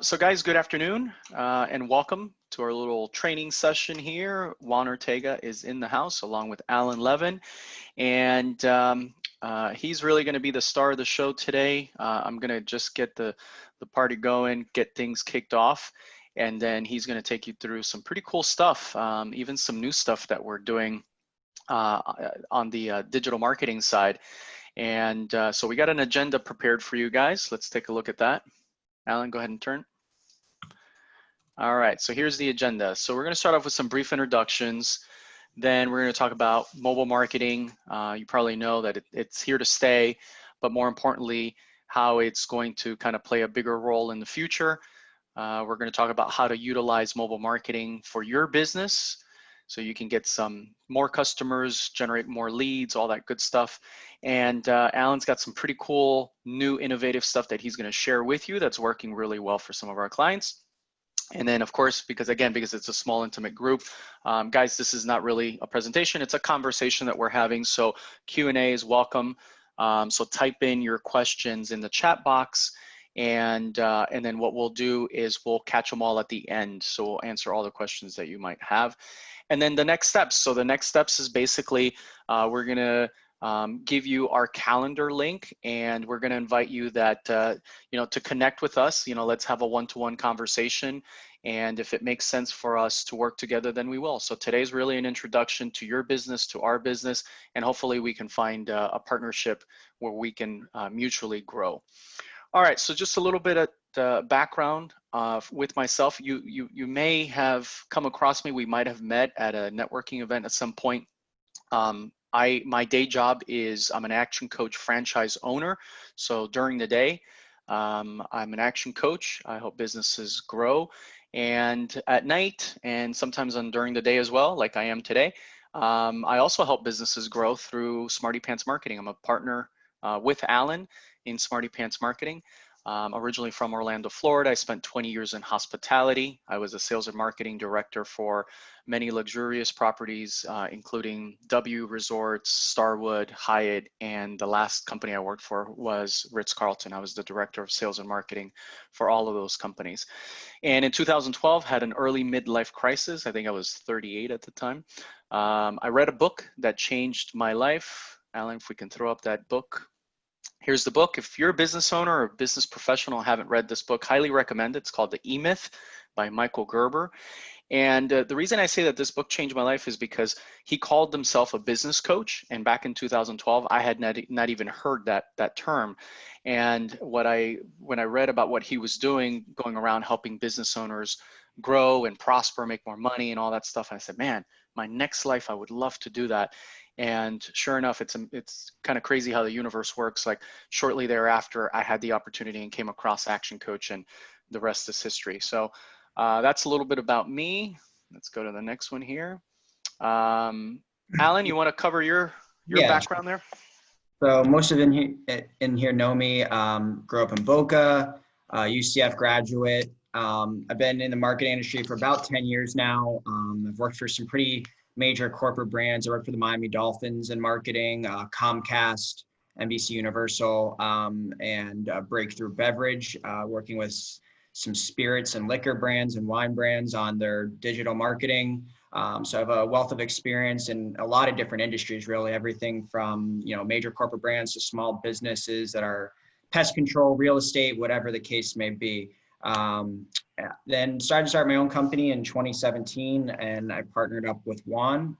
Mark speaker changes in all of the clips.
Speaker 1: So guys, good afternoon and welcome to our little training session here. Juan Ortega is in the house along with Alan Levin, and he's really going to be the star of the show today. I'm going to just get the party going, get things kicked off, and then he's going to take you through some pretty cool stuff, even some new stuff that we're doing on the digital marketing side. And so we got an agenda prepared for you guys. Let's take a look at that. Alan, go ahead and turn. All right, so here's the agenda. So we're going to start off with some brief introductions. Then we're going to talk about mobile marketing. You probably know that it's here to stay, but more importantly, how it's going to kind of play a bigger role in the future. We're going to talk about how to utilize mobile marketing for your business so you can get some more customers, generate more leads, all that good stuff. And Alan's got some pretty cool, new, innovative stuff that he's going to share with you that's working really well for some of our clients. And then, of course, because it's a small, intimate group, guys, this is not really a presentation. It's a conversation that we're having. So Q&A is welcome. So type in your questions in the chat box. And then what we'll do is we'll catch them all at the end. So we'll answer all the questions that you might have. And then the next steps. So the next steps is basically we're going to give you our calendar link, and we're going to invite you that to connect with us. Let's have a one-to-one conversation, and if it makes sense for us to work together, then we will. So today's really an introduction to your business, to our business, and hopefully we can find a partnership where we can mutually grow. All right, so just a little bit of background with myself. You may have come across me. We might have met at a networking event at some point. My day job is I'm an action coach franchise owner. So during the day, I'm an action coach. I help businesses grow. And at night, and sometimes during the day as well, like I am today, I also help businesses grow through Smarty Pantz Marketing. I'm a partner with Alan in Smarty Pantz Marketing. Originally from Orlando, Florida. I spent 20 years in hospitality. I was a sales and marketing director for many luxurious properties, including W Resorts, Starwood, Hyatt, and the last company I worked for was Ritz-Carlton. I was the director of sales and marketing for all of those companies. And in 2012, had an early midlife crisis. I think I was 38 at the time. I read a book that changed my life. Alan, if we can throw up that book. Here's the book. If you're a business owner or a business professional, haven't read this book, highly recommend it. It's called The E-Myth by Michael Gerber. And the reason I say that this book changed my life is because he called himself a business coach. And back in 2012, I had not even heard that term. And when I read about what he was doing, going around helping business owners grow and prosper, make more money and all that stuff, I said, man, my next life, I would love to do that. And sure enough, it's kind of crazy how the universe works. Like shortly thereafter, I had the opportunity and came across Action Coach, and the rest is history. So that's a little bit about me. Let's go to the next one here. Alan, you want to cover your background there?
Speaker 2: So most of in here know me. Grew up in Boca, UCF graduate. I've been in the marketing industry for about 10 years now. I've worked for some pretty major corporate brands. I worked for the Miami Dolphins in marketing, Comcast, NBC Universal, and Breakthrough Beverage, working with some spirits and liquor brands and wine brands on their digital marketing. So I have a wealth of experience in a lot of different industries, really everything from major corporate brands to small businesses that are pest control, real estate, whatever the case may be. Then started to start my own company in 2017, and I partnered up with Juan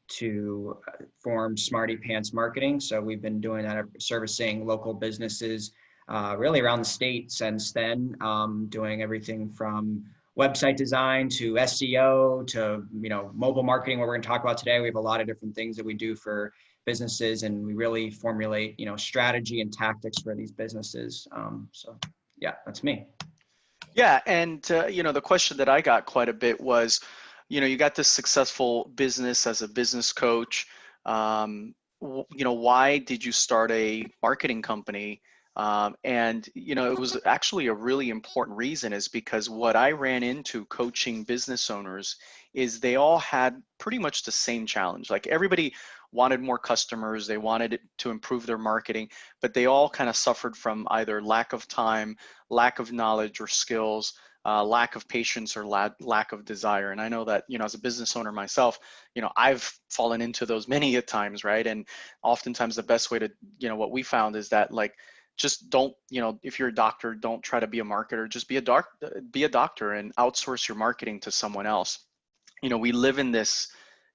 Speaker 2: to form Smarty Pantz Marketing. So we've been doing that, servicing local businesses really around the state since then, doing everything from website design to SEO to mobile marketing, what we're going to talk about today. We have a lot of different things that we do for businesses, and we really formulate strategy and tactics for these businesses. So yeah, that's me.
Speaker 1: Yeah, and the question that I got quite a bit was, you got this successful business as a business coach. Why did you start a marketing company? And it was actually a really important reason, is because what I ran into coaching business owners is they all had pretty much the same challenge. Like everybody wanted more customers, they wanted it to improve their marketing, but they all kind of suffered from either lack of time, lack of knowledge or skills, lack of patience, or lack of desire. And I know that, as a business owner myself, I've fallen into those many a times, right? And oftentimes the best way to, what we found is that, like, just don't, if you're a doctor, don't try to be a marketer, just be a doctor and outsource your marketing to someone else. We live in this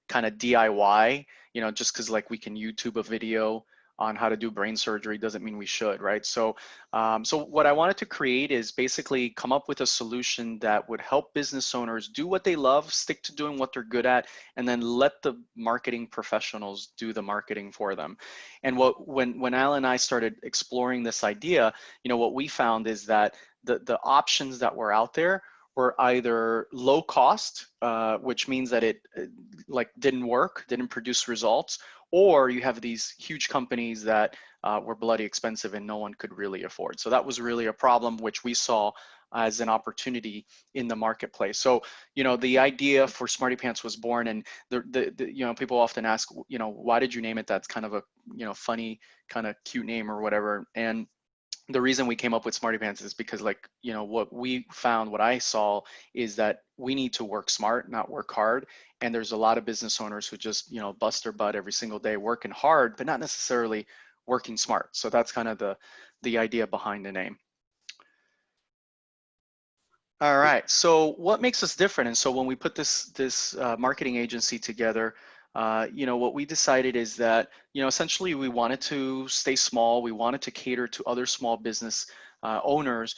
Speaker 1: kind of DIY, just because, like, we can YouTube a video on how to do brain surgery doesn't mean we should, right? So what I wanted to create is basically come up with a solution that would help business owners do what they love, stick to doing what they're good at, and then let the marketing professionals do the marketing for them. And when Alan and I started exploring this idea, what we found is that the options that were out there were either low cost, which means that it like didn't produce results, or you have these huge companies that were bloody expensive and no one could really afford. So that was really a problem which we saw as an opportunity in the marketplace. So, the idea for Smarty Pantz was born, and people often ask, why did you name it? That's kind of a, funny, kind of cute name or whatever. And the reason we came up with Smarty Pantz is because, like, what we found, what I saw, is that we need to work smart, not work hard. And there's a lot of business owners who just, bust their butt every single day working hard, but not necessarily working smart. So that's kind of the idea behind the name. All right, so what makes us different? And so when we put this marketing agency together, what we decided is that, essentially we wanted to stay small. We wanted to cater to other small business owners.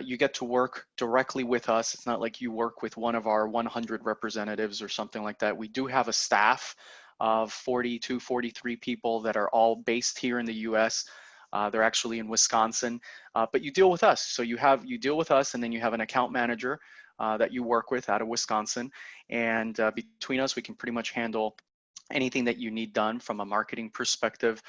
Speaker 1: You get to work directly with us. It's not like you work with one of our 100 representatives or something like that. We do have a staff of 42, 43 people that are all based here in the US. They're actually in Wisconsin, but you deal with us. So you deal with us, and then you have an account manager that you work with out of Wisconsin. And between us, we can pretty much handle anything that you need done from a marketing perspective.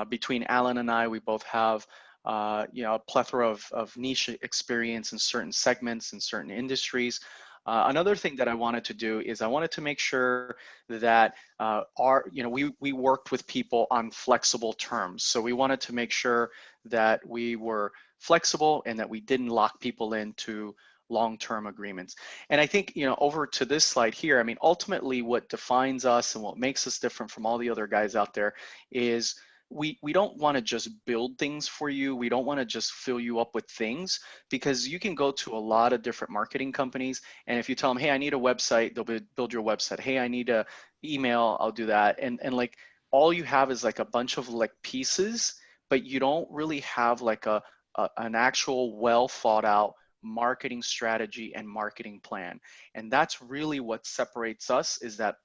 Speaker 1: Between Alan and I, we both have a plethora of niche experience in certain segments and certain industries. Another thing that I wanted to do is I wanted to make sure that we worked with people on flexible terms. So we wanted to make sure that we were flexible and that we didn't lock people into long-term agreements. And I think, over to this slide here, I mean, ultimately what defines us and what makes us different from all the other guys out there is we don't want to just build things for you. We don't want to just fill you up with things, because you can go to a lot of different marketing companies, and if you tell them, hey, I need a website, they'll build your website. Hey, I need a email, I'll do that. And like, all you have is like a bunch of like pieces, but you don't really have like an actual well thought out marketing strategy and marketing plan. And that's really what separates us, is that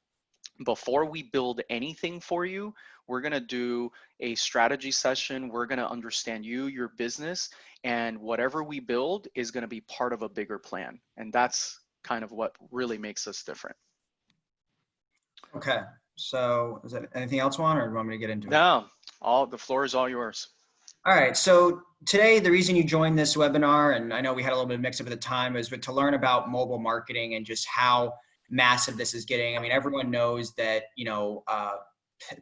Speaker 1: before we build anything for you, we're going to do a strategy session. We're going to understand you, your business, and whatever we build is going to be part of a bigger plan. And that's kind of what really makes us different.
Speaker 2: Okay. So is there anything else, Juan, or do you want me to get into it?
Speaker 1: No, the floor is all yours.
Speaker 2: All right. So today, the reason you joined this webinar, and I know we had a little bit of mix up at the time, is to learn about mobile marketing and just how massive this is getting. I mean, everyone knows that,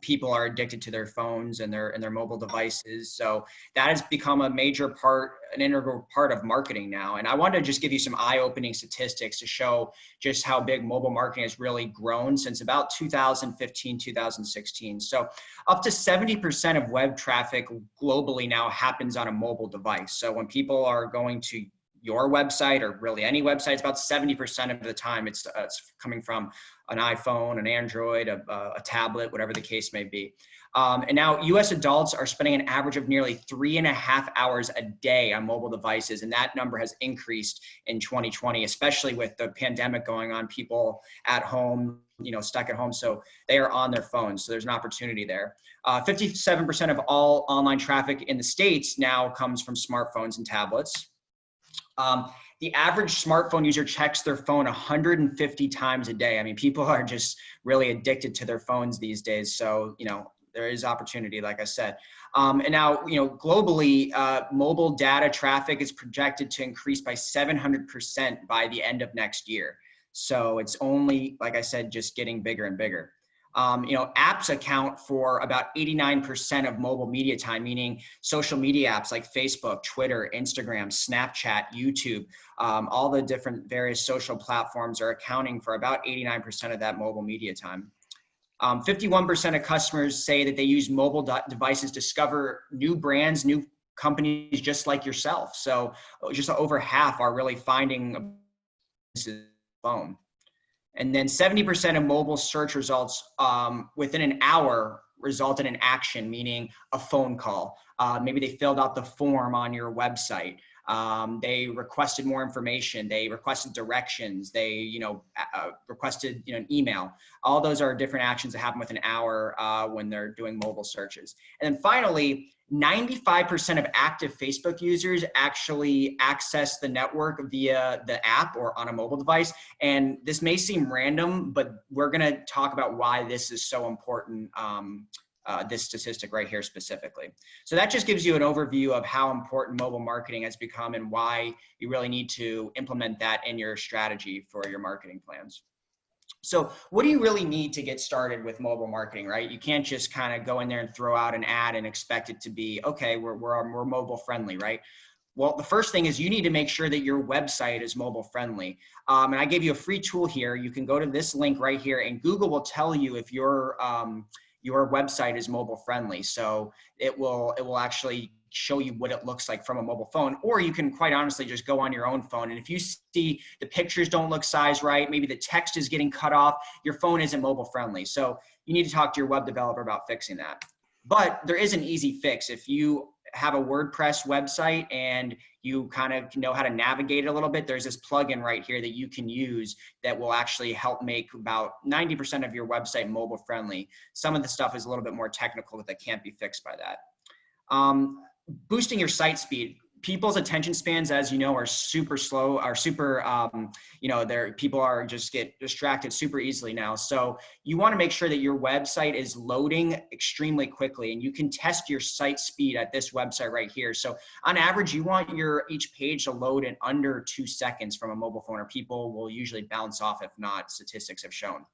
Speaker 2: people are addicted to their phones and their mobile devices. So that has become a major part, an integral part of marketing now. And I wanted to just give you some eye-opening statistics to show just how big mobile marketing has really grown since about 2015, 2016. So up to 70% of web traffic globally now happens on a mobile device. So when people are going to your website, or really any website, it's about 70% of the time it's coming from an iPhone, an Android, a tablet, whatever the case may be. And now US adults are spending an average of nearly 3.5 hours a day on mobile devices. And that number has increased in 2020, especially with the pandemic going on, people at home, stuck at home. So they are on their phones. So there's an opportunity there. 57% of all online traffic in the States now comes from smartphones and tablets. The average smartphone user checks their phone 150 times a day. I mean, people are just really addicted to their phones these days. So, there is opportunity, like I said. And now, globally, mobile data traffic is projected to increase by 700% by the end of next year. So it's only, like I said, just getting bigger and bigger. Apps account for about 89% of mobile media time, meaning social media apps like Facebook, Twitter, Instagram, Snapchat, YouTube, all the different various social platforms are accounting for about 89% of that mobile media time. 51% of customers say that they use mobile devices to discover new brands, new companies just like yourself. So just over half are really finding a phone. And then 70% of mobile search results within an hour result in an action, meaning a phone call. Maybe they filled out the form on your website. They requested more information. They requested directions. They, requested, an email. All those are different actions that happen within an hour when they're doing mobile searches. And then finally, 95% of active Facebook users actually access the network via the app or on a mobile device. And this may seem random, but we're going to talk about why this is so important, this statistic right here specifically. So that just gives you an overview of how important mobile marketing has become and why you really need to implement that in your strategy for your marketing plans. So what do you really need to get started with mobile marketing, right? You can't just kind of go in there and throw out an ad and expect it to be, okay, we're mobile friendly, right? Well, the first thing is you need to make sure that your website is mobile friendly. And I gave you a free tool here. You can go to this link right here and Google will tell you if your website is mobile friendly. So it will actually show you what it looks like from a mobile phone, or you can quite honestly just go on your own phone. And if you see the pictures don't look size right, maybe the text is getting cut off, your phone isn't mobile friendly. So you need to talk to your web developer about fixing that. But there is an easy fix. If you have a WordPress website and you kind of know how to navigate it a little bit, there's this plugin right here that you can use that will actually help make about 90% of your website mobile friendly. Some of the stuff is a little bit more technical that can't be fixed by that. Boosting your site speed. People's attention spans, as you know, are super slow, are super, people are just get distracted super easily now. So you want to make sure that your website is loading extremely quickly, and you can test your site speed at this website right here. So on average, you want each page to load in under 2 seconds from a mobile phone, or people will usually bounce off if not, statistics have shown.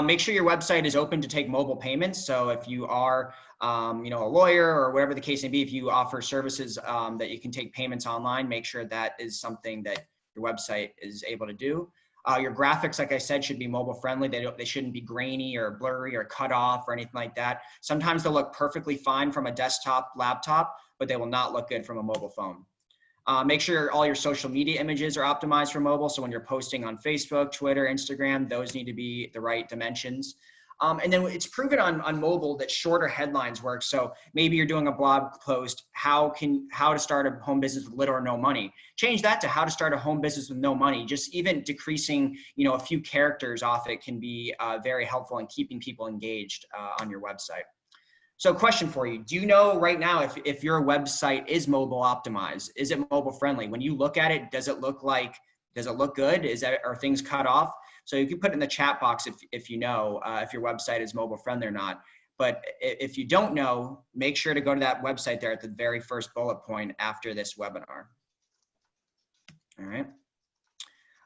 Speaker 2: Make sure your website is open to take mobile payments. So if you are, a lawyer or whatever the case may be, if you offer services that you can take payments online, make sure that is something that your website is able to do. Your graphics, like I said, should be mobile friendly. They shouldn't be grainy or blurry or cut off or anything like that. Sometimes they'll look perfectly fine from a desktop laptop, but they will not look good from a mobile phone. Make sure all your social media images are optimized for mobile. So when you're posting on Facebook, Twitter, Instagram, those need to be the right dimensions. And then it's proven on mobile that shorter headlines work. So maybe you're doing a blog post, how to start a home business with little or no money. Change that to how to start a home business with no money. Just even decreasing, a few characters off it can be very helpful in keeping people engaged on your website. So question for you, do you know right now if your website is mobile optimized? Is it mobile friendly? When you look at it, does it look good? Are things cut off? So you can put in the chat box if you know if your website is mobile friendly or not. But if you don't know, make sure to go to that website there at the very first bullet point after this webinar.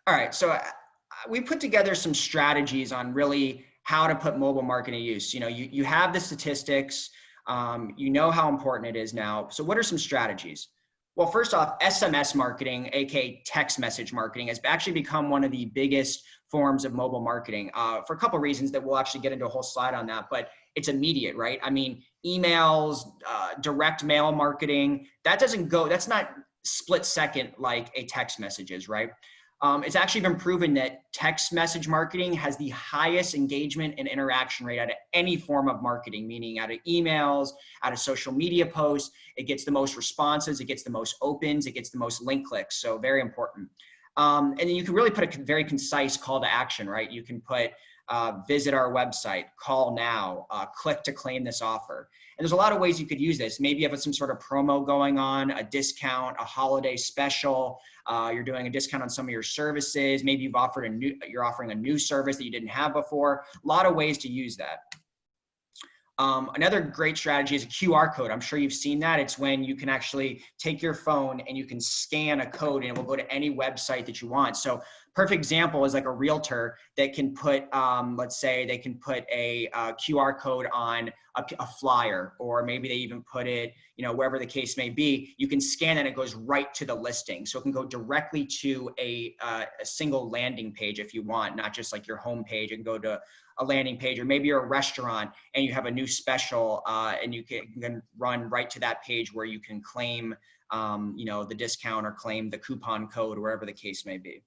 Speaker 2: All right, so we put together some strategies on really how to put mobile marketing to use. You have the statistics, you know how important it is now. So what are some strategies? Well, first off, SMS marketing, aka text message marketing, has actually become one of the biggest forms of mobile marketing for a couple of reasons that we'll actually get into a whole slide on that, but it's immediate, right? I mean, emails, direct mail marketing, that's not split second like a text message is, right? It's actually been proven that text message marketing has the highest engagement and interaction rate out of any form of marketing, meaning out of emails, out of social media posts. It gets the most responses, it gets the most opens, it gets the most link clicks. So very important. And then you can really put a very concise call to action, right? You can put visit our website, call now, click to claim this offer. And there's a lot of ways you could use this. Maybe you have some sort of promo going on, a discount, a holiday special. You're doing a discount on some of your services. Maybe you're offering a new service that you didn't have before. A lot of ways to use that. Another great strategy is a QR code. I'm sure you've seen that. It's when you can actually take your phone and you can scan a code and it will go to any website that you want. So perfect example is like a realtor that can put, let's say they can put a QR code on a flyer, or maybe they even put it, you know, wherever the case may be. You can scan it and it goes right to the listing. So it can go directly to a single landing page if you want, not just like your home page. It can go to a landing page, or maybe you're a restaurant and you have a new special and you can run right to that page where you can claim, you know, the discount or claim the coupon code, wherever the case may be.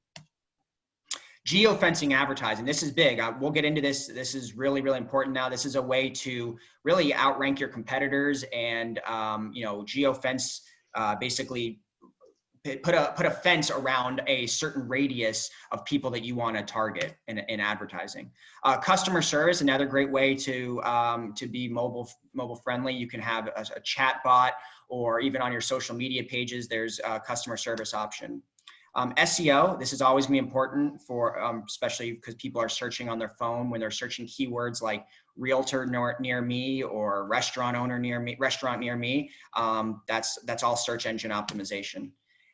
Speaker 2: Geo-fencing advertising. This is big. We'll get into this. This is really, really important now. This is a way to really outrank your competitors and, you know, geo-fence, basically put a fence around a certain radius of people that you want to target in advertising. Customer service, another great way to be mobile friendly. You can have a chat bot, or even on your social media pages, there's a customer service option. SEO, this is always going to be important for, especially because people are searching on their phone when they're searching keywords like realtor near me or restaurant owner near me, restaurant near me. That's all search engine optimization.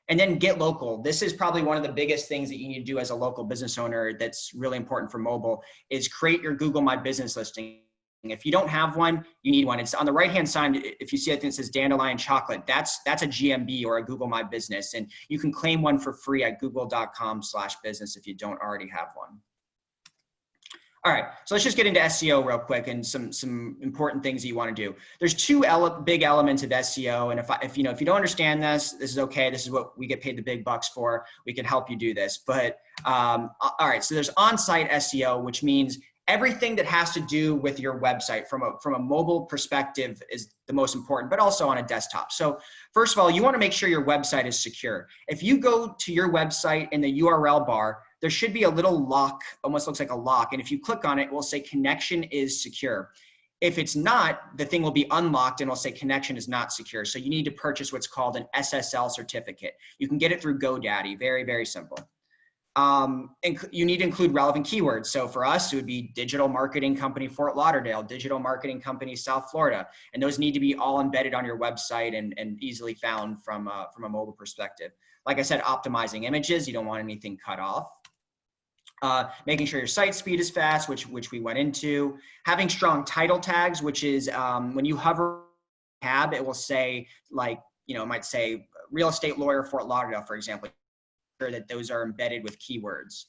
Speaker 2: And then get local. This is probably one of the biggest things that you need to do as a local business owner that's really important for mobile, is create your Google My Business listing. If you don't have one, you need one. It's on the right-hand side. If you see, I think it says Dandelion Chocolate. That's a GMB, or a Google My Business. And you can claim one for free at google.com/business if you don't already have one. All right, so let's just get into SEO real quick and some important things that you want to do. There's two big elements of SEO, and if you don't understand this is okay. This is what we get paid the big bucks for. We can help you do this. But all right, so there's on-site SEO, which means everything that has to do with your website from a mobile perspective is the most important, but also on a desktop. So first of all, you want to make sure your website is secure. If you go to your website in the URL bar, there should be a little lock, almost looks like a lock. And if you click on it, it will say connection is secure. If it's not, the thing will be unlocked and it'll say connection is not secure. So you need to purchase what's called an SSL certificate. You can get it through GoDaddy, very, very simple. And you need to include relevant keywords. So for us, it would be digital marketing company, Fort Lauderdale, digital marketing company, South Florida. And those need to be all embedded on your website and easily found from a mobile perspective. Like I said, optimizing images, you don't want anything cut off. Making sure your site speed is fast, which we went into. Having strong title tags, which is when you hover tab, it will say, like, you know, it might say real estate lawyer Fort Lauderdale, for example. Sure that those are embedded with keywords.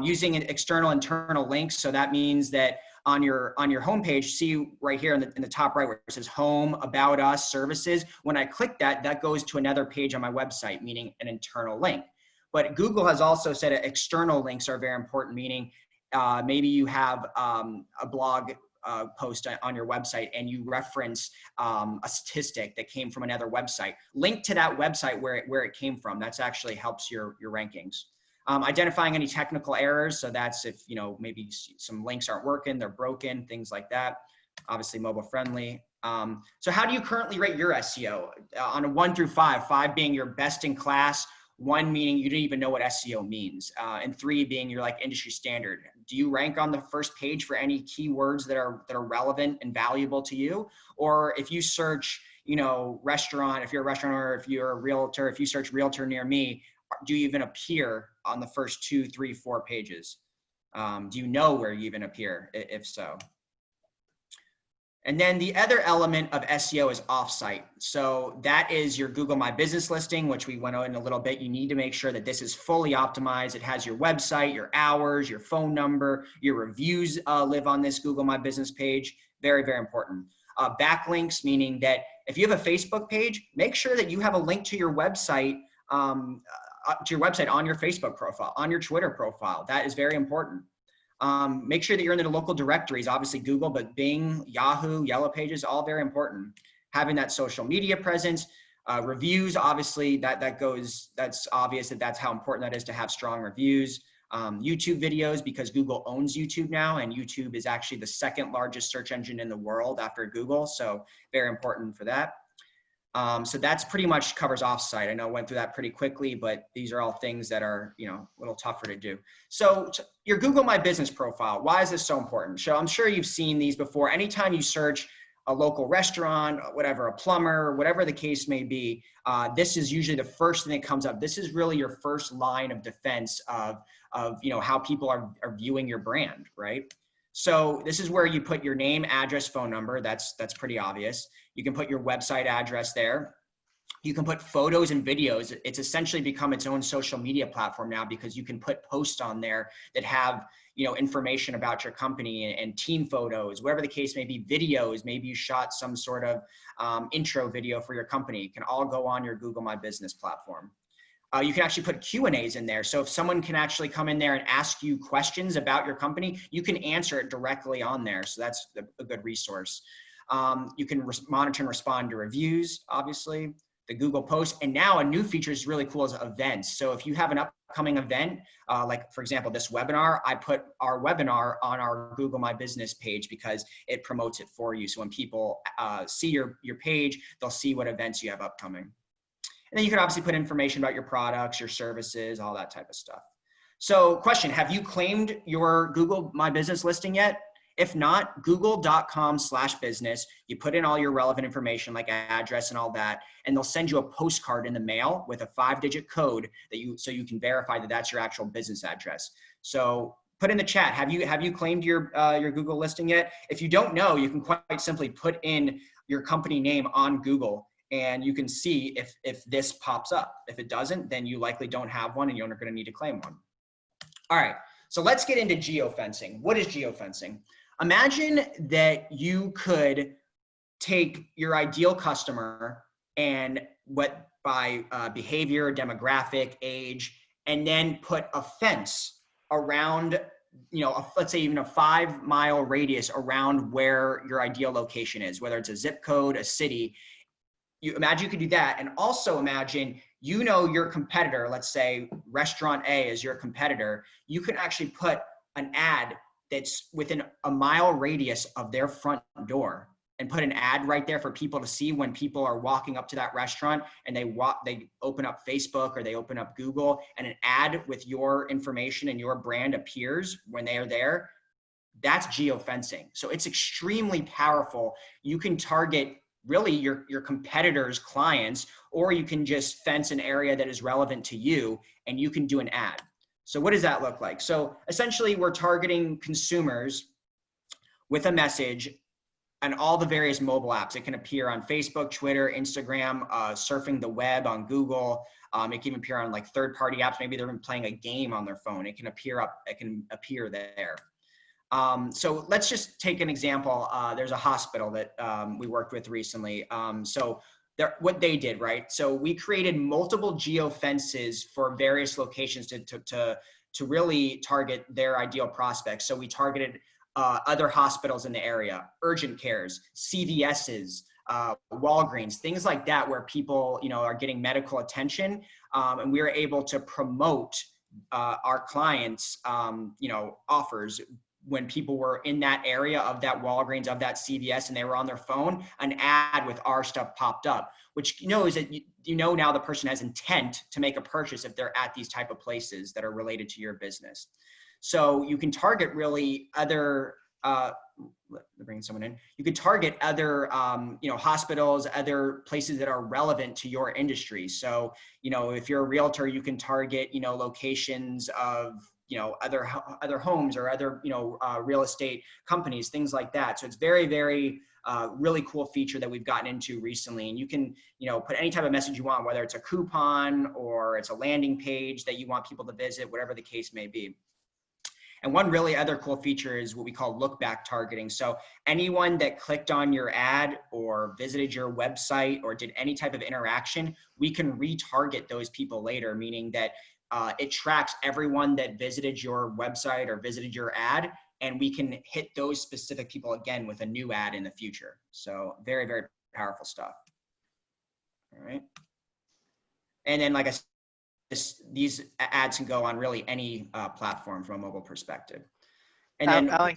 Speaker 2: Using external internal links, so that means that on your homepage, see right here in the top right where it says home, about us, services. When I click that, that goes to another page on my website, meaning an internal link. But Google has also said that external links are very important, meaning maybe you have a blog post on your website and you reference a statistic that came from another website. Link to that website where it came from. That's actually helps your rankings. Identifying any technical errors. So that's if, you know, maybe some links aren't working, they're broken, things like that. Obviously mobile friendly. So how do you currently rate your SEO? On a 1 through 5, 5 being your best in class, 1 meaning you didn't even know what SEO means, and 3 being your like industry standard. Do you rank on the first page for any keywords that are relevant and valuable to you? Or if you search, you know, restaurant, if you're a restaurant owner, if you're a realtor, if you search realtor near me, do you even appear on the first 2, 3, 4 pages? Do you know where you even appear, if so? And then the other element of SEO is offsite. So that is your Google My Business listing, which we went over in a little bit. You need to make sure that this is fully optimized. It has your website, your hours, your phone number, your reviews live on this Google My Business page. Very, very important. Backlinks, meaning that if you have a Facebook page, make sure that you have a link to your website on your Facebook profile, on your Twitter profile. That is very important. Make sure that you're in the local directories, obviously Google, but Bing, Yahoo, Yellow Pages, all very important. Having that social media presence, reviews, obviously that's obvious that's how important that is to have strong reviews. YouTube videos, because Google owns YouTube now, and YouTube is actually the second largest search engine in the world after Google. So very important for that. So that's pretty much covers offsite. I know I went through that pretty quickly, but these are all things that are, you know, a little tougher to do. So your Google My Business profile, why is this so important? So I'm sure you've seen these before. Anytime you search a local restaurant, whatever, a plumber, whatever the case may be, this is usually the first thing that comes up. This is really your first line of defense of you know, how people are viewing your brand, right? So this is where you put your name, address, phone number. That's pretty obvious. You can put your website address there. You can put photos and videos. It's essentially become its own social media platform now, because you can put posts on there that have, you know, information about your company and team photos, whatever the case may be, videos. Maybe you shot some sort of intro video for your company. It can all go on your Google My Business platform. You can actually put Q&As in there. So if someone can actually come in there and ask you questions about your company, you can answer it directly on there. So that's a good resource. You can monitor and respond to reviews, obviously, the Google posts. And now a new feature is really cool is events. So if you have an upcoming event, like for example, this webinar, I put our webinar on our Google My Business page because it promotes it for you. So when people see your page, they'll see what events you have upcoming. And then you can obviously put information about your products, your services, all that type of stuff. So question, have you claimed your Google My Business listing yet? If not, google.com/business, you put in all your relevant information like address and all that, and they'll send you a postcard in the mail with a 5-digit code that so you can verify that that's your actual business address. So put in the chat, have you claimed your Google listing yet? If you don't know, you can quite simply put in your company name on Google, and you can see if this pops up. If it doesn't, then you likely don't have one and you're going to need to claim one. All right, so let's get into geofencing. What is geofencing? Imagine that you could take your ideal customer and by behavior, demographic, age, and then put a fence around, you know, let's say even a 5-mile radius around where your ideal location is, whether it's a zip code, a city. You imagine you could do that, and also imagine, you know, your competitor, let's say restaurant A is your competitor. You can actually put an ad that's within a mile radius of their front door and put an ad right there for people to see when people are walking up to that restaurant and they open up Facebook or they open up Google, and an ad with your information and your brand appears when they are there. That's geofencing. So it's extremely powerful. You can target really your competitors' clients, or you can just fence an area that is relevant to you and you can do an ad. So what does that look like? So essentially we're targeting consumers with a message on all the various mobile apps. It can appear on Facebook, Twitter, Instagram, surfing the web on Google. It can appear on like third-party apps. Maybe they're playing a game on their phone. It can appear there. So let's just take an example. There's a hospital that we worked with recently. What they did, right? So we created multiple geofences for various locations to really target their ideal prospects. So we targeted other hospitals in the area, urgent cares, CVS's, Walgreens, things like that, where people, you know, are getting medical attention, and we were able to promote our clients, you know, offers. When people were in that area of that Walgreens, of that CVS, and they were on their phone, an ad with our stuff popped up, which knows that you know now the person has intent to make a purchase if they're at these type of places that are related to your business. So you can target really other, bring someone in. You could target other, you know, hospitals, other places that are relevant to your industry. So, you know, if you're a realtor, you can target, you know, locations of, you know, other homes or other, you know, real estate companies, things like that. So it's very, very really cool feature that we've gotten into recently. And you can, you know, put any type of message you want, whether it's a coupon or it's a landing page that you want people to visit, whatever the case may be. And one really other cool feature is what we call look back targeting. So anyone that clicked on your ad or visited your website or did any type of interaction, we can retarget those people later, meaning that it tracks everyone that visited your website or visited your ad, and we can hit those specific people again with a new ad in the future. So very, very powerful stuff. All right. And then, like I said, these ads can go on really any platform from a mobile perspective. And then,
Speaker 1: Alan,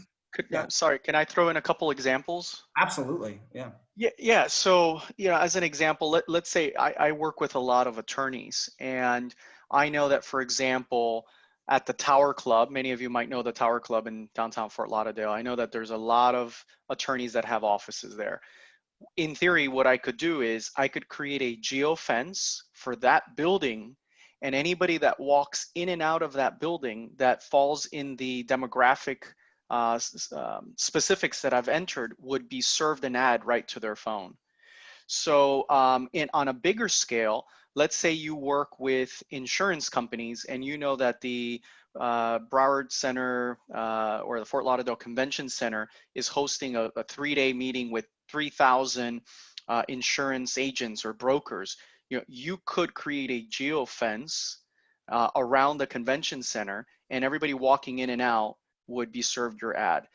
Speaker 2: Yeah,
Speaker 1: Sorry, can I throw in a couple examples?
Speaker 2: absolutely. Yeah.
Speaker 1: Yeah, yeah. So, as an example, let's say I work with a lot of attorneys, and I know that, for example, at the Tower Club, many of you might know the Tower Club in downtown Fort Lauderdale. I know that there's a lot of attorneys that have offices there. In theory, what I could do is I could create a geo fence for that building, and anybody that walks in and out of that building that falls in the demographic specifics that I've entered would be served an ad right to their phone. So on a bigger scale, let's say you work with insurance companies and you know that the Broward Center or the Fort Lauderdale Convention Center is hosting a 3-day meeting with 3,000 insurance agents or brokers. You could create a geo fence around the convention center, and everybody walking in and out would be served your ad.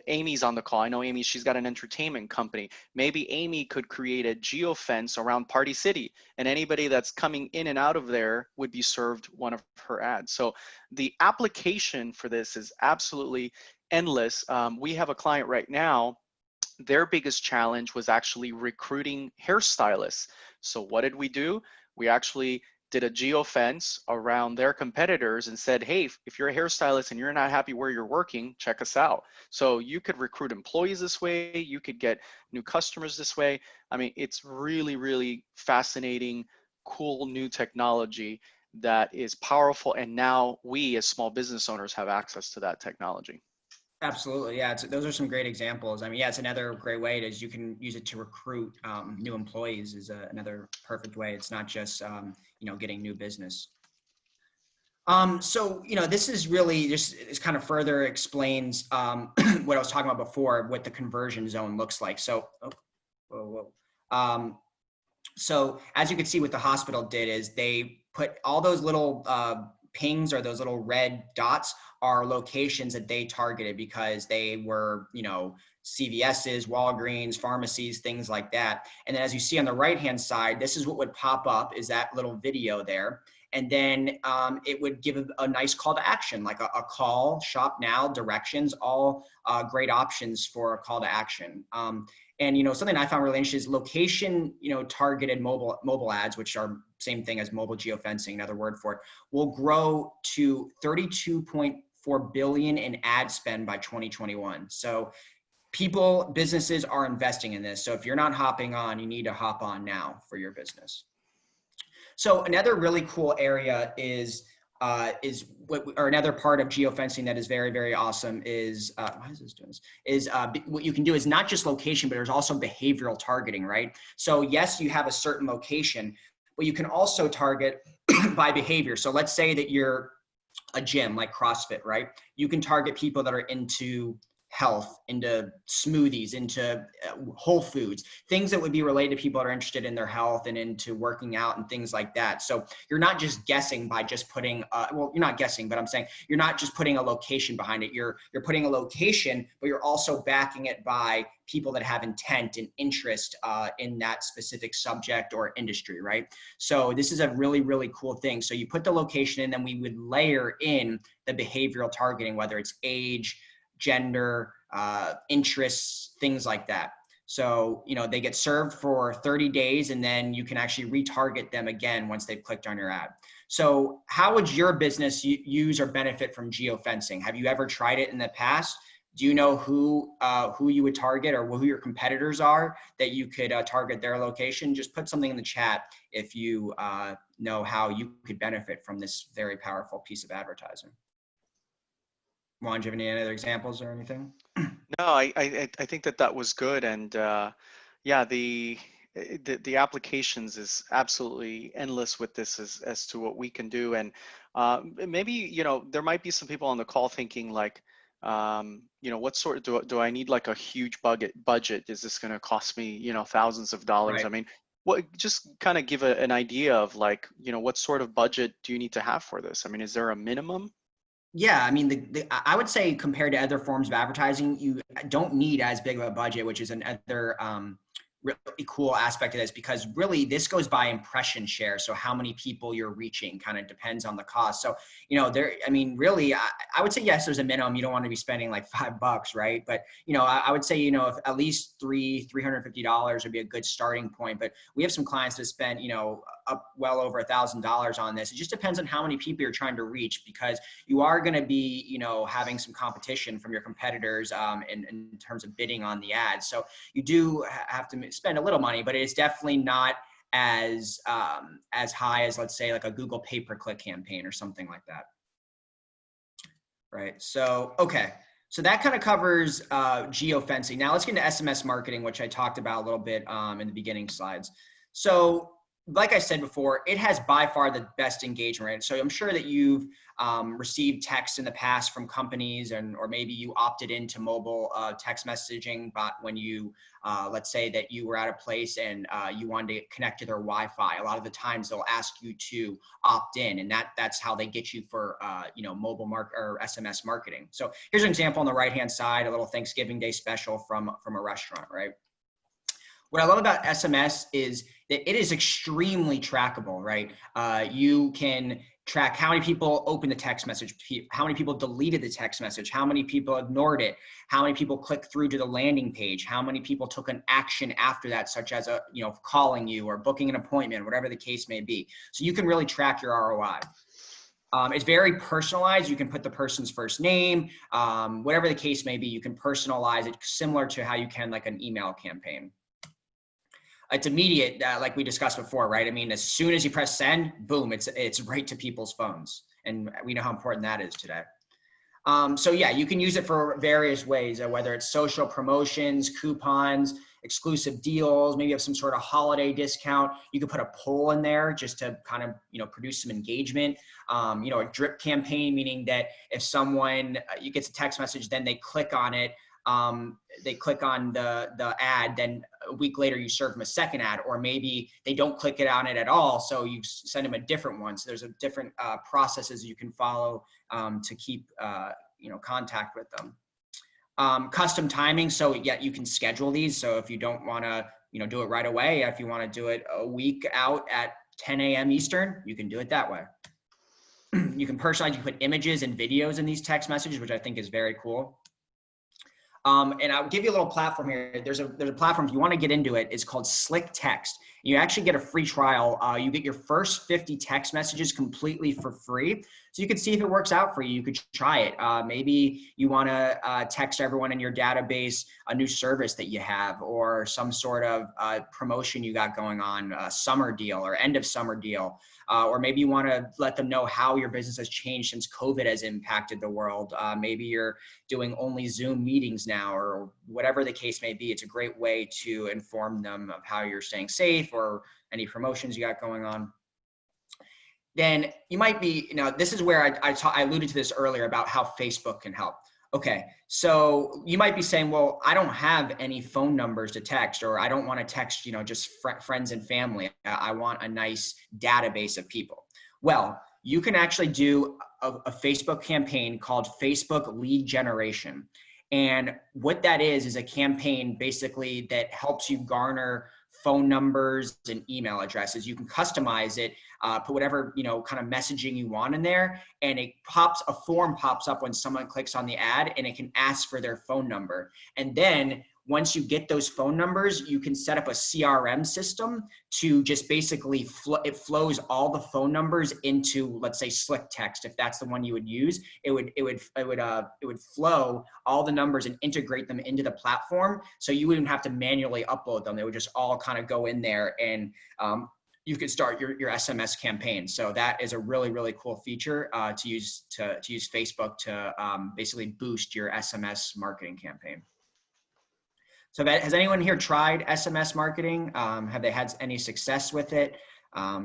Speaker 1: Amy's on the call. I know Amy, she's got an entertainment company. Maybe Amy could create a geo fence around Party City, and anybody that's coming in and out of there would be served one of her ads. So the application for this is absolutely endless. We have a client right now. Their biggest challenge was actually recruiting hairstylists. So what did we do? We actually did a geo fence around their competitors and said, hey, if you're a hairstylist and you're not happy where you're working, check us out. So you could recruit employees this way, you could get new customers this way. I mean, it's really, really fascinating, cool new technology that is powerful. And now we as small business owners have access to that technology.
Speaker 2: Absolutely. Yeah. Those are some great examples. I mean, yeah, it's another great way is you can use it to recruit new employees is another perfect way. It's not just, getting new business. So, this is really just, it kind of further explains what I was talking about before, what the conversion zone looks like. So, so as you can see what the hospital did is they put all those little pings or those little red dots are locations that they targeted because they were, CVS's, Walgreens, pharmacies, things like that. And then as you see on the right-hand side, this is what would pop up is that little video there. And then it would give a nice call to action, like a call, shop now, directions, all great options for a call to action. And something I found really interesting is location, targeted mobile ads, which are same thing as mobile geofencing, another word for it, will grow to 32.4 billion in ad spend by 2021. So businesses are investing in this. So if you're not hopping on, you need to hop on now for your business. So another really cool area is another part of geofencing that is very, very awesome is, why is this doing this? Is what you can do is not just location, but there's also behavioral targeting, right? So yes, you have a certain location, but you can also target by behavior. So let's say that you're a gym like CrossFit, right? You can target people that are into health, into smoothies, into whole foods, things that would be related to people that are interested in their health and into working out and things like that. So you're not just guessing by just putting, well, you're not guessing, but I'm saying you're not just putting a location behind it. You're putting a location, but you're also backing it by people that have intent and interest in that specific subject or industry, right? So this is a really, really cool thing. So you put the location and then we would layer in the behavioral targeting, whether it's age, gender, interests, things like that. So, they get served for 30 days and then you can actually retarget them again once they've clicked on your ad. So how would your business use or benefit from geofencing? Have you ever tried it in the past? Do you know who you would target or who your competitors are that you could target their location? Just put something in the chat if you know how you could benefit from this very powerful piece of advertising. Juan, do you have any other examples or anything?
Speaker 1: No, I think that was good, and yeah, the applications is absolutely endless with this as to what we can do, and maybe there might be some people on the call thinking like, what sort do I need like a huge budget? Is this going to cost me thousands of dollars?
Speaker 2: Right.
Speaker 1: I mean, just kind of give an idea of like what sort of budget do you need to have for this? I mean, is there a minimum?
Speaker 2: Yeah, I mean, I would say compared to other forms of advertising, you don't need as big of a budget, which is another really cool aspect of this, because really this goes by impression share. So how many people you're reaching kind of depends on the cost. So, I mean, really, I would say, yes, there's a minimum. You don't want to be spending like $5, right? But, I would say, if at least $350 would be a good starting point. But we have some clients that spend, up well over $1,000 on this. It just depends on how many people you're trying to reach, because you are going to be, having some competition from your competitors in terms of bidding on the ads. So you do have to spend a little money, but it's definitely not as high as, let's say, like a Google pay-per-click campaign or something like that. Right. So, okay. So that kind of covers geo-fencing. Now let's get into SMS marketing, which I talked about a little bit in the beginning slides. So like I said before, it has by far the best engagement rate. So I'm sure that you've received texts in the past from companies, or maybe you opted into mobile text messaging, but when you, let's say that you were at a place and you wanted to connect to their Wi-Fi, a lot of the times they'll ask you to opt in, and that's how they get you for mobile or SMS marketing. So here's an example on the right-hand side, a little Thanksgiving Day special from a restaurant, right? What I love about SMS is that it is extremely trackable, right? You can track how many people opened the text message, how many people deleted the text message, how many people ignored it, how many people clicked through to the landing page, how many people took an action after that, such as calling you or booking an appointment, whatever the case may be. So you can really track your ROI. It's very personalized. You can put the person's first name, whatever the case may be. You can personalize it similar to how you can like an email campaign. It's immediate, like we discussed before, right? I mean, as soon as you press send, boom, it's right to people's phones. And we know how important that is today. So yeah, you can use it for various ways, whether it's social promotions, coupons, exclusive deals, maybe you have some sort of holiday discount. You could put a poll in there just to kind of, produce some engagement. A drip campaign, meaning that if someone gets a text message, then they click on it, they click on the ad, then a week later you serve them a second ad, or maybe they don't click on it at all, so you send them a different one. So there's a different processes you can follow to keep contact with them. Custom timing, so yeah, you can schedule these. So if you don't want to do it right away, if you want to do it a week out at 10 a.m. Eastern, you can do it that way. You can personalize, you put images and videos in these text messages, which I think is very cool. And I'll give you a little platform here. There's a platform, if you want to get into it, it's called Slick Text. You actually get a free trial. You get your first 50 text messages completely for free. So you can see if it works out for you. You could try it. Maybe you want to text everyone in your database a new service that you have, or some sort of promotion you got going on, a summer deal or end of summer deal. Or maybe you want to let them know how your business has changed since COVID has impacted the world. Maybe you're doing only Zoom meetings now, or whatever the case may be. It's a great way to inform them of how you're staying safe or any promotions you got going on. Then you might be, this is where I alluded to this earlier about how Facebook can help. Okay, so you might be saying, well, I don't have any phone numbers to text, or I don't want to text, just friends and family. I want a nice database of people. Well, you can actually do a Facebook campaign called Facebook Lead Generation. And what that is a campaign basically that helps you garner phone numbers and email addresses. You can customize it, put whatever, kind of messaging you want in there, and a form pops up when someone clicks on the ad, and it can ask for their phone number. And then once you get those phone numbers, you can set up a CRM system to just basically it flows all the phone numbers into, let's say, Slick Text. If that's the one you would use, it would flow all the numbers and integrate them into the platform. So you wouldn't have to manually upload them. They would just all kind of go in there, and you could start your SMS campaign. So that is a really, really cool feature to use Facebook to basically boost your SMS marketing campaign. So has anyone here tried SMS marketing? Have they had any success with it?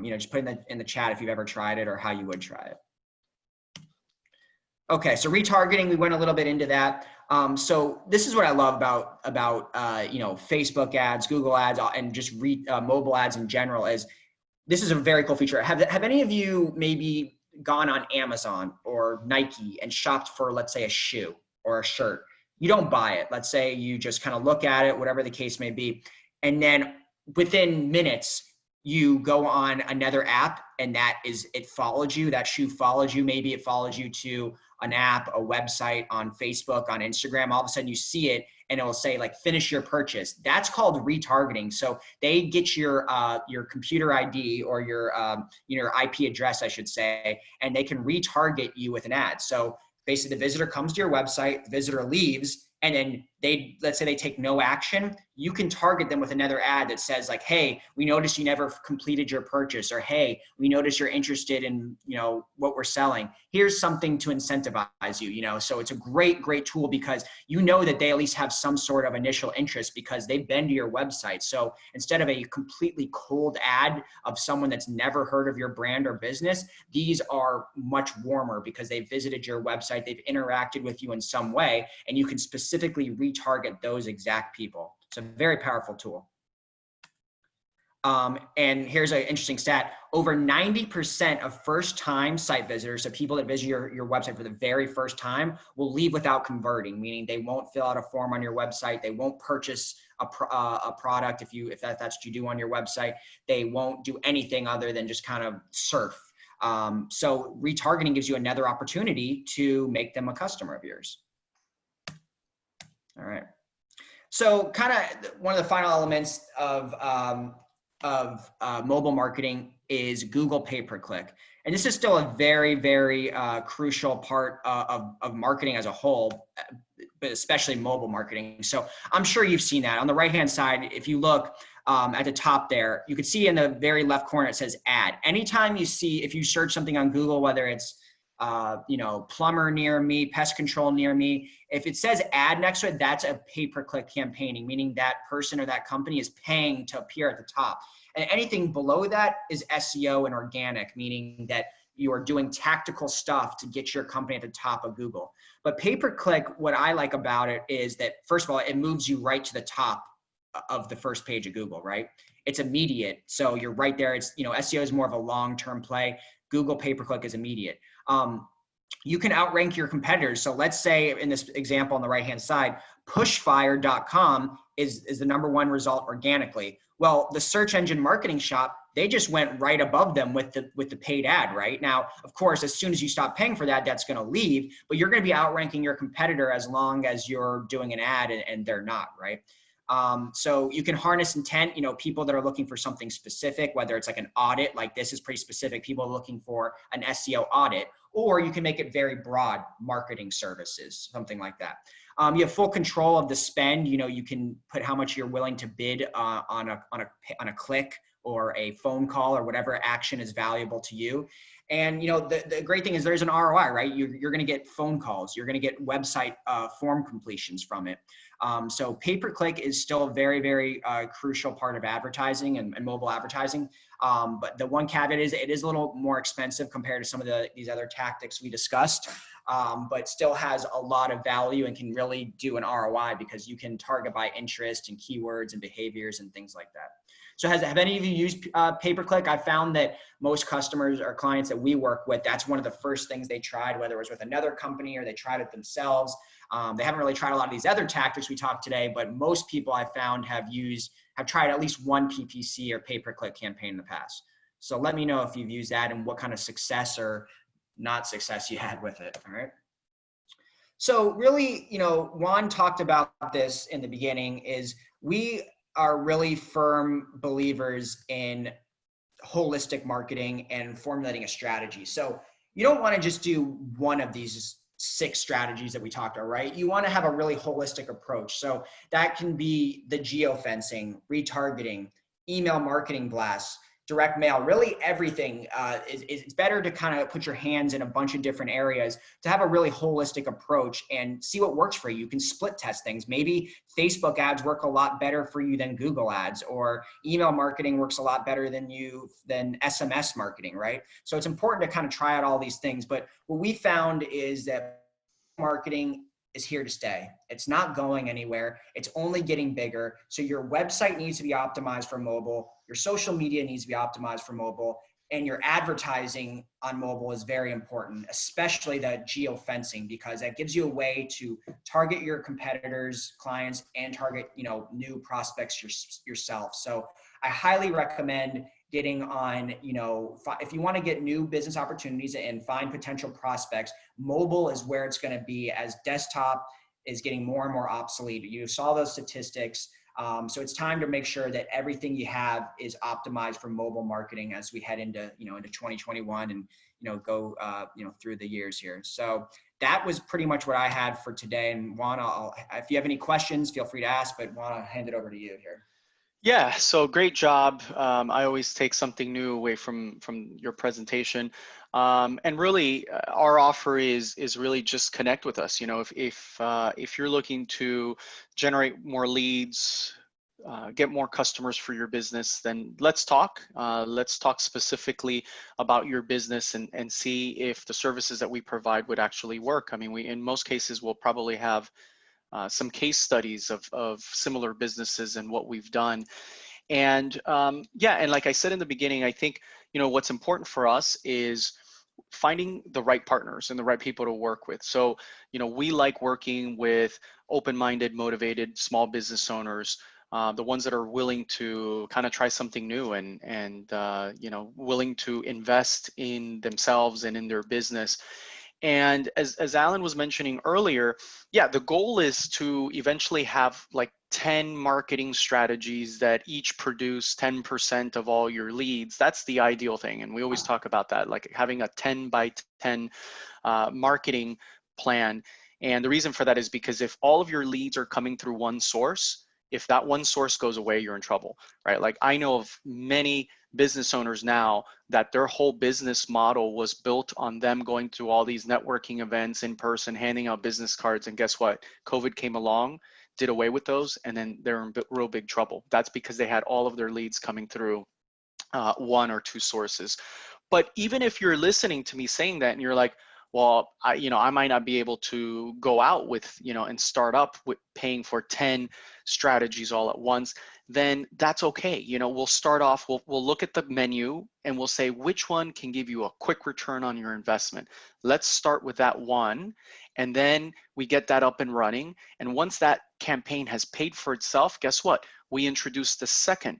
Speaker 2: Just put in the chat if you've ever tried it or how you would try it. Okay, so retargeting, we went a little bit into that. So this is what I love about Facebook ads, Google ads, and just mobile ads in general. Is this is a very cool feature. Have any of you maybe gone on Amazon or Nike and shopped for, let's say, a shoe or a shirt? You don't buy it. Let's say you just kind of look at it, whatever the case may be. And then within minutes, you go on another app and it follows you. That shoe follows you. Maybe it follows you to an app, a website, on Facebook, on Instagram. All of a sudden you see it and it will say like, finish your purchase. That's called retargeting. So they get your computer ID or your IP address, I should say, and they can retarget you with an ad. So basically the visitor comes to your website, the visitor leaves, and then let's say they take no action, you can target them with another ad that says like, hey, we noticed you never completed your purchase, or hey, we noticed you're interested in, what we're selling. Here's something to incentivize you, so it's a great tool because that they at least have some sort of initial interest because they've been to your website. So instead of a completely cold ad of someone that's never heard of your brand or business, these are much warmer because they've visited your website, they've interacted with you in some way, and you can specifically retarget those exact people. It's a very powerful tool. And here's an interesting stat. Over 90% of first-time site visitors, so people that visit your website for the very first time, will leave without converting, meaning they won't fill out a form on your website. They won't purchase a product if that's what you do on your website. They won't do anything other than just kind of surf. So retargeting gives you another opportunity to make them a customer of yours. All right. So kind of one of the final elements of mobile marketing is Google pay-per-click. And this is still a very, very crucial part of marketing as a whole, but especially mobile marketing. So I'm sure you've seen that. On the right-hand side, if you look at the top there, you can see in the very left corner, it says ad. Anytime if you search something on Google, whether it's plumber near me, pest control near me, if it says ad next to it, that's a pay-per-click campaigning, meaning that person or that company is paying to appear at the top. And anything below that is SEO and organic, meaning that you are doing tactical stuff to get your company at the top of Google. But pay-per-click, what I like about it is that, first of all, it moves you right to the top of the first page of Google, right? It's immediate. So you're right there. It's, SEO is more of a long-term play. Google pay-per-click is immediate. You can outrank your competitors. So let's say in this example on the right-hand side, pushfire.com is the #1 result organically. Well, the search engine marketing shop, they just went right above them with the paid ad, right? Now, of course, as soon as you stop paying for that, that's going to leave, but you're going to be outranking your competitor as long as you're doing an ad and they're not, right? So you can harness intent, people that are looking for something specific, whether it's like an audit, like this is pretty specific, people are looking for an SEO audit, or you can make it very broad, marketing services, something like that. You have full control of the spend. You can put how much you're willing to bid on a click or a phone call or whatever action is valuable to you. And the great thing is there's an ROI, right? You're going to get phone calls. You're going to get website form completions from it. So pay-per-click is still a very, very crucial part of advertising and mobile advertising. But the one caveat is it is a little more expensive compared to some of these other tactics we discussed, but still has a lot of value and can really do an ROI because you can target by interest and keywords and behaviors and things like that. So have any of you used pay-per-click? I found that most customers or clients that we work with, that's one of the first things they tried, whether it was with another company or they tried it themselves. They haven't really tried a lot of these other tactics we talked today, but most people I found have tried at least one PPC or pay-per-click campaign in the past. So let me know if you've used that and what kind of success or not success you had with it. All right. So really, Juan talked about this in the beginning, is we are really firm believers in holistic marketing and formulating a strategy. So you don't want to just do one of these 6 strategies that we talked about, right? You want to have a really holistic approach. So that can be the geo-fencing, retargeting, email marketing blasts, direct mail, really everything. It's better to kind of put your hands in a bunch of different areas to have a really holistic approach and see what works for you. You can split test things. Maybe Facebook ads work a lot better for you than Google ads, or email marketing works a lot better than SMS marketing, right? So it's important to kind of try out all these things. But what we found is that marketing is here to stay. It's not going anywhere. It's only getting bigger. So your website needs to be optimized for mobile. Your social media needs to be optimized for mobile. and your advertising on mobile is very important, especially that geo-fencing, because that gives you a way to target your competitors, clients, and target, new prospects yourself. So I highly recommend getting on, if you want to get new business opportunities and find potential prospects, mobile is where it's going to be, as desktop is getting more and more obsolete. You saw those statistics. So it's time to make sure that everything you have is optimized for mobile marketing as we head into 2021 and, go, through the years here. So that was pretty much what I had for today. And Juan, if you have any questions, feel free to ask, but Juan, I'll hand it over to you here.
Speaker 1: Yeah, so great job. I always take something new away from your presentation, and really, our offer is really just connect with us. If you're looking to generate more leads, get more customers for your business, then let's talk. Let's talk specifically about your business and see if the services that we provide would actually work. I mean, in most cases, we'll probably have some case studies of similar businesses and what we've done. And yeah, and like I said in the beginning, I think, what's important for us is finding the right partners and the right people to work with. So, we like working with open-minded, motivated small business owners, the ones that are willing to kind of try something new and willing to invest in themselves and in their business. And as Alan was mentioning earlier, yeah, the goal is to eventually have like 10 marketing strategies that each produce 10% of all your leads. That's the ideal thing. And we always talk about that, like having a 10 by 10 marketing plan. And the reason for that is because if all of your leads are coming through one source, if that one source goes away, you're in trouble, right? Like I know of many business owners now that their whole business model was built on them going to all these networking events in person, handing out business cards. And guess what? COVID came along, did away with those, and then they're in real big trouble. That's because they had all of their leads coming through one or two sources. But even if you're listening to me saying that and you're like, well, I might not be able to go out with, and start up with paying for 10 strategies all at once, then that's okay. We'll start off, we'll look at the menu and we'll say which one can give you a quick return on your investment. Let's start with that one. And then we get that up and running. And once that campaign has paid for itself, guess what? We introduce the second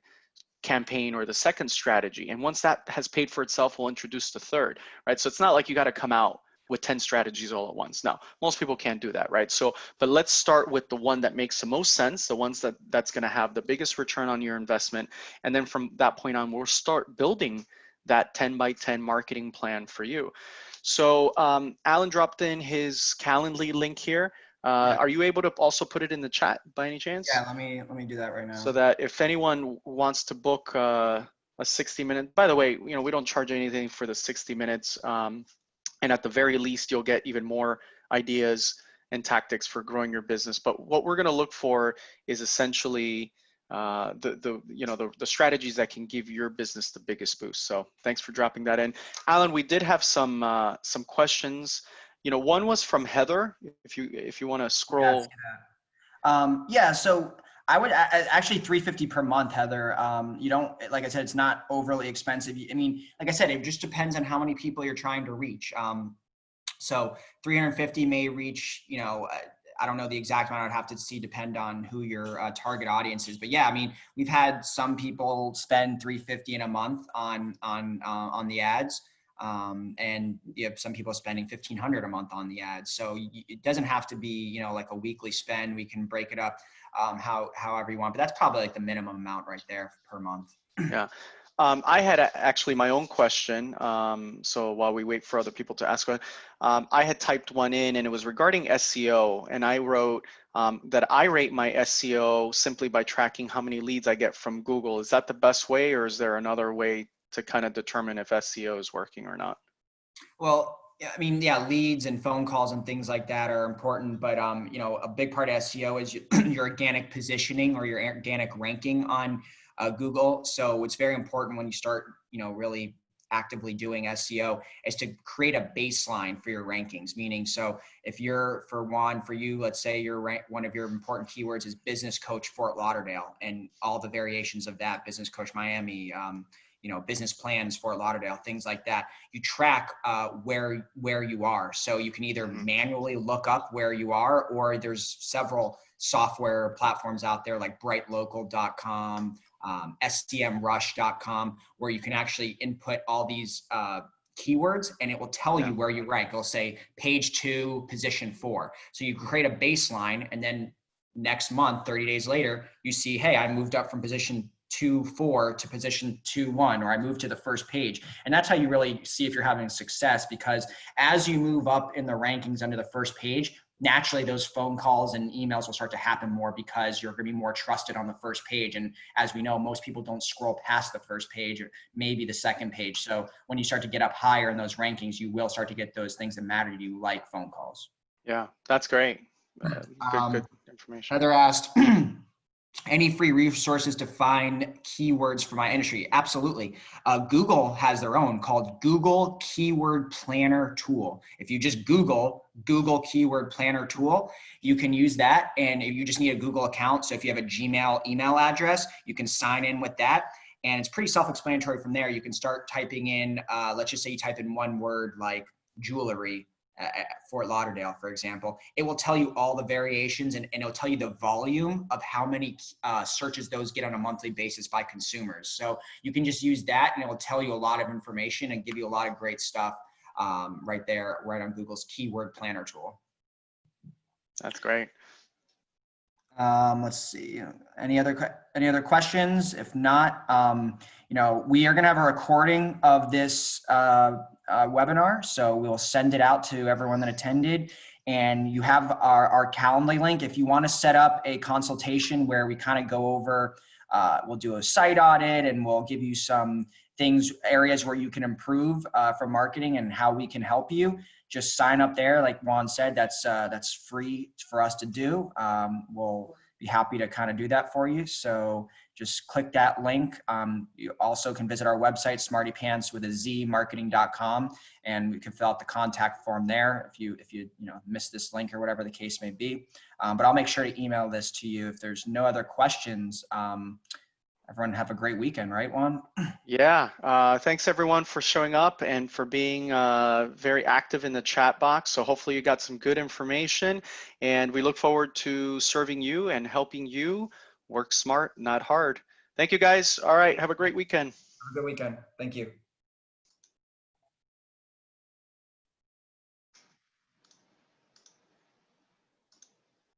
Speaker 1: campaign or the second strategy. And once that has paid for itself, we'll introduce the third, right? So it's not like you got to come out with 10 strategies all at once. Now, most people can't do that, right? So, but let's start with the one that makes the most sense, the ones that's going to have the biggest return on your investment. And then from that point on, we'll start building that 10 by 10 marketing plan for you. So Alan dropped in his Calendly link here.
Speaker 2: Yeah.
Speaker 1: Are you able to also put it in the chat by any chance?
Speaker 2: Yeah, let me do that right now.
Speaker 1: So that if anyone wants to book a 60-minute, by the way, we don't charge anything for the 60 minutes. And at the very least, you'll get even more ideas and tactics for growing your business. But what we're going to look for is essentially the strategies that can give your business the biggest boost. So thanks for dropping that in, Alan. We did have some questions. One was from Heather. If you want to scroll.
Speaker 2: Yeah, so I would actually $350 per month, Heather. You don't, like I said, it's not overly expensive. I mean, like I said, it just depends on how many people you're trying to reach. So 350 may reach, I don't know the exact amount. I'd have to see, depend on who your target audience is. But yeah, I mean, we've had some people spend 350 in a month on the ads. And you have some people spending 1,500 a month on the ads. So it doesn't have to be, like a weekly spend. We can break it up however you want, but that's probably like the minimum amount right there per month.
Speaker 1: Yeah. I had actually my own question. So while we wait for other people to ask one, I had typed one in and it was regarding SEO. And I wrote that I rate my SEO simply by tracking how many leads I get from Google. Is that the best way, or is there another way to kind of determine if SEO is working or not?
Speaker 2: Well, I mean, yeah, leads and phone calls and things like that are important, but a big part of SEO is your organic positioning or your organic ranking on Google. So it's very important when you start, really actively doing SEO is to create a baseline for your rankings. Meaning, so if you're for you, let's say one of your important keywords is business coach Fort Lauderdale and all the variations of that, business coach Miami, business plans, Fort Lauderdale, things like that. You track where you are. So you can either manually look up where you are, or there's several software platforms out there like brightlocal.com, stmrush.com, where you can actually input all these keywords and it will tell you where you rank. It'll say page 2, position 4. So you create a baseline, and then next month, 30 days later, you see, hey, I moved up from position 2-4 to position 2-1, or I moved to the first page. And that's how you really see if you're having success, because as you move up in the rankings under the first page, naturally those phone calls and emails will start to happen more, because you're going to be more trusted on the first page. And as we know, most people don't scroll past the first page, or maybe the second page. So when you start to get up higher in those rankings, you will start to get those things that matter to you, like phone calls.
Speaker 1: Yeah, that's great. Good information.
Speaker 2: Heather asked, any free resources to find keywords for my industry? Absolutely. Google has their own called Google Keyword Planner Tool. If you just Google Keyword Planner Tool, you can use that. And if you just need a Google account, so if you have a Gmail email address, you can sign in with that. And it's pretty self-explanatory from there. You can start typing in, let's just say you type in one word like jewelry, at Fort Lauderdale, for example. It will tell you all the variations, and it'll tell you the volume of how many searches those get on a monthly basis by consumers. So you can just use that, and it will tell you a lot of information and give you a lot of great stuff right there, right on Google's Keyword Planner tool.
Speaker 1: That's great.
Speaker 2: Let's see, any other questions? If not, we are going to have a recording of this webinar, so we'll send it out to everyone that attended. And you have our Calendly link. If you want to set up a consultation where we kind of go over, we'll do a site audit, and we'll give you some areas where you can improve for marketing and how we can help you. Just sign up there. Like Juan said, that's free for us to do. We'll be happy to kind of do that for you. So just click that link. You also can visit our website, Smarty Pantz with a Z marketing.com, and we can fill out the contact form there if you miss this link or whatever the case may be. But I'll make sure to email this to you if there's no other questions. Everyone have a great weekend, right, Juan?
Speaker 1: Yeah, thanks everyone for showing up and for being very active in the chat box. So hopefully you got some good information, and we look forward to serving you and helping you work smart, not hard. Thank you guys. All right, have a great weekend.
Speaker 2: Have a good weekend. Thank you.